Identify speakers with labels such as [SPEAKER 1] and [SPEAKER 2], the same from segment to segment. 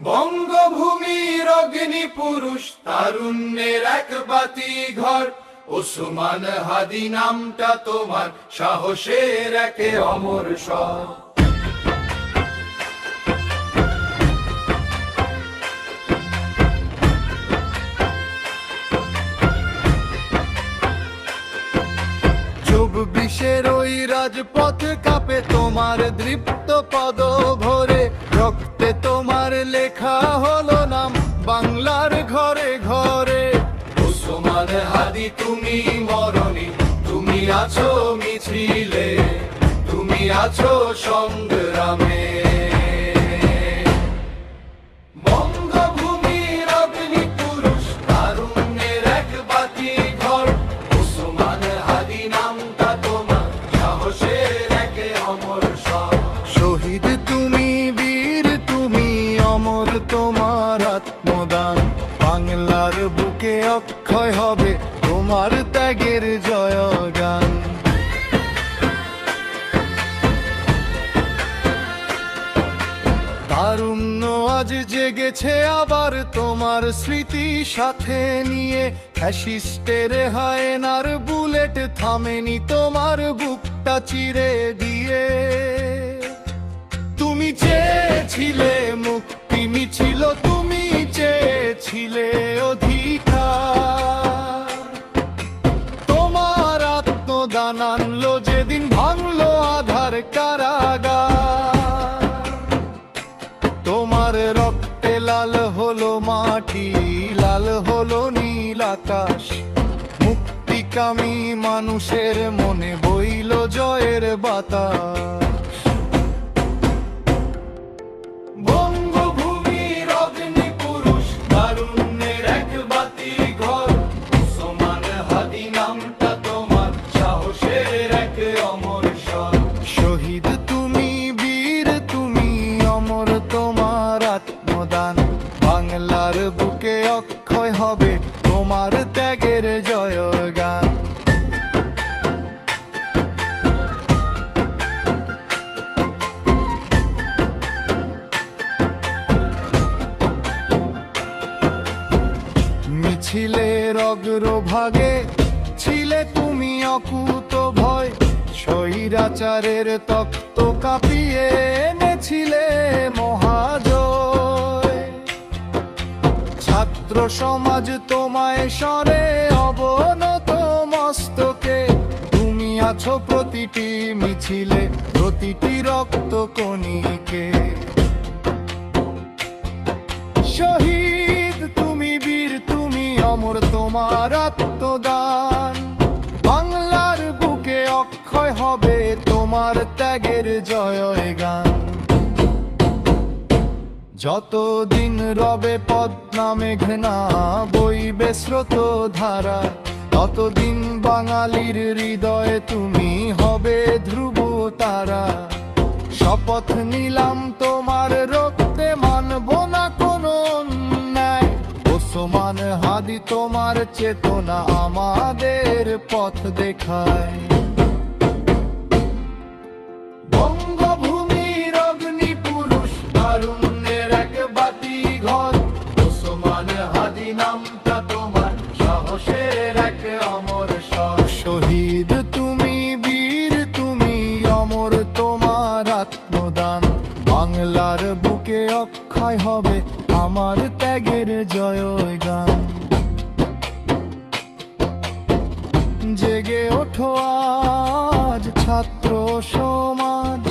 [SPEAKER 1] বঙ্গভূমির অগ্নি পুরুষ তারুণ্যের এক বাতি ঘর, ওসমান হাদি নামটা তোমার সাহসের একে অমর স্বর। চব্বিশের ওই রাজপথ কাঁপে তোমার দৃপ্ত পদ ভরে, রক্তে তোমার লেখা হলো নাম বাংলার ঘরে ঘরে। ওসমান হাদি তুমি মরণি, তুমি আছো মিছিলে, তুমি আছো সংগ্রামে। বঙ্গভূমির অগ্নি পুরুষ তারুণ্যের এক বাতি ঘর, ওসমান হাদি নামটা তোমার সাহসের একে অমর স্বর। শহীদ তুমি, বীর তুমি, অমর তোমার আত্মদান, বাংলার বুকে অক্ষয় হবে তোমার ত্যাগের জয়গান। তারুণ্য আজ জেগেছে আবার তোমার স্মৃতি সাথে নিয়ে, ফ্যাসিস্টের হায়নার বুলেট থামেনি তোমার বুকটা চিরে দিয়ে। তুমি চেয়েছিলে মুক্তি মিছিল, তুমি চেয়েছিলে অধিকার, তোমার আত্মদান আনলো যেদিন ভাঙলো আধার কারাগার। তোমার রক্তে লাল হলো মাটি, লাল হলো নীল আকাশ, মুক্তিকামী মানুষের মনে বইল জয়ের বাতাস। বঙ্গভূমির অগ্নি পুরুষ তারুণ্যের এক বাতি ঘর, ওসমান হাদি নামটা তোমার সাহসের এক অমর স্বর। শহীদ তুমি, বীর তুমি, অমর তোমার আত্মদান, বাংলার বুকে অক্ষয় হবে তোমার ত্যাগের জয়গান। মিছিলের অগ্রভাগে ছিলে তুমি অকুত ভয়, স্বৈরাচারের তপ্ত কাঁপিয়ে এনেছিলে মহাজয়। ছাত্র সমাজ তোমায় স্বরে অবনত মস্তকে, তুমি আছো প্রতিটি মিছিলে, প্রতিটি রক্ত কণিকে। শহীদ তুমি, বীর তুমি, অমর তোমার আত্মদান, বাংলার বুকে অক্ষয় হবে তোমার ত্যাগের জয়গান। যতদিন রবে পদ্মা মেঘনা বইবে স্রোত ধারা, ততদিন বাঙালির হৃদয়ে তুমি হবে ধ্রুব তারা। শপথ নিলাম তোমার রক্তে মানব না কোনো অন্যায়, ওসমান হাদি তোমার চেতনা আমাদের পথ দেখায়। বঙ্গভূমির অগ্নি পুরুষ তারুণ্যের এক বাতি ঘর, ওসমান হাদি নামটা তোমার সাহসের এক অমর স্বর। শহীদ তুমি, বীর তুমি, অমর তোমার আত্মদান, বাংলার বুকে অক্ষয় হবে আমার ত্যাগের জয়গান। জেগে ওঠো আজ ছাত্র সমাজ,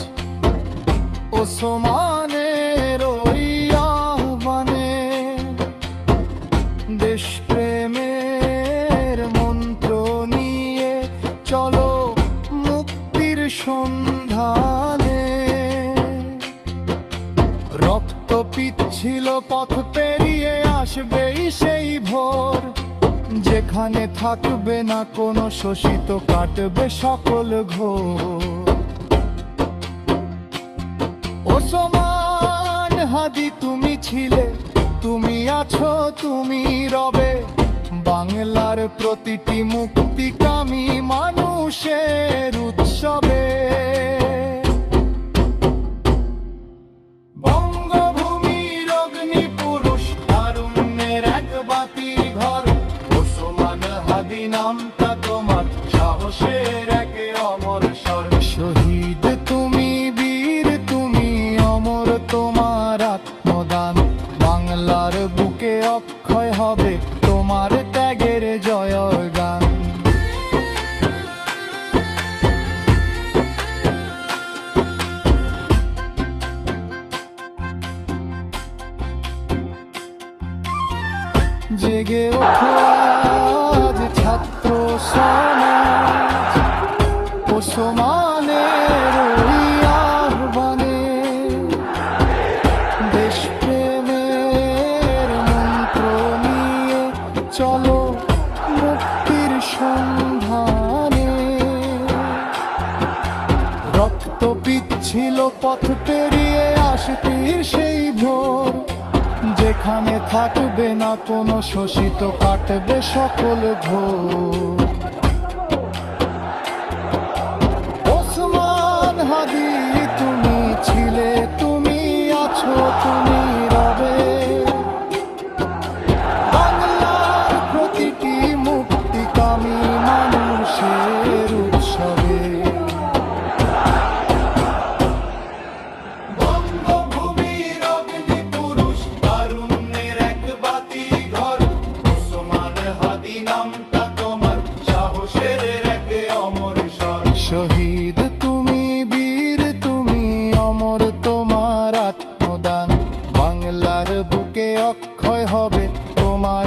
[SPEAKER 1] ওসমানের ওই আহ্বানে, দেশপ্রেমের মন্ত্র নিয়ে চলো মুক্তির সন্ধানে। রক্ত পিচ্ছিল পথ পেরিয়ে আসবেই সেই ভোর, যেখানে থাকবে না কোনো শোষিত, কাটবে সকল ঘোর। ওসমান হাদি তুমি ছিলে, তুমি আছো, তুমি রবে, বাংলার প্রতিটি মুক্তিকামী মানুষের উৎসবে। বঙ্গভূমির অগ্নি
[SPEAKER 2] অবদান, বাংলার বুকে অক্ষয় হবে তোমার ত্যাগের জয়গান। জেগে ওঠো আজ ছাত্র সমাজ, ওসমানের ওই আহ্বানে, দেশপ্রেমের মন্ত্র নিয়ে চলো মুক্তির সন্ধানে। রক্ত পিচ্ছিল পথ পেরিয়ে আসতির সেই ভোর, যেখানে থাকবে না কোনো শোষিত, কাটবে সকল ঘোর। ওসমান হাদি তুমি ছিলে, তুমি আছো, তুমি রবে বাংলার প্রতিটি মুক্তিকামী মানুষের উৎসবে।
[SPEAKER 1] বঙ্গভূমির অগ্নিপুরুষ, তারুণ্যের এক বাতিঘর, ওসমান হাদি নামটা তোমার, সাহসের এক অমর স্বর।
[SPEAKER 2] শহীদ তুমি, বীর তুমি, অমর তোমার আত্মদান, বাংলার বুকে অক্ষয় হবে তোমার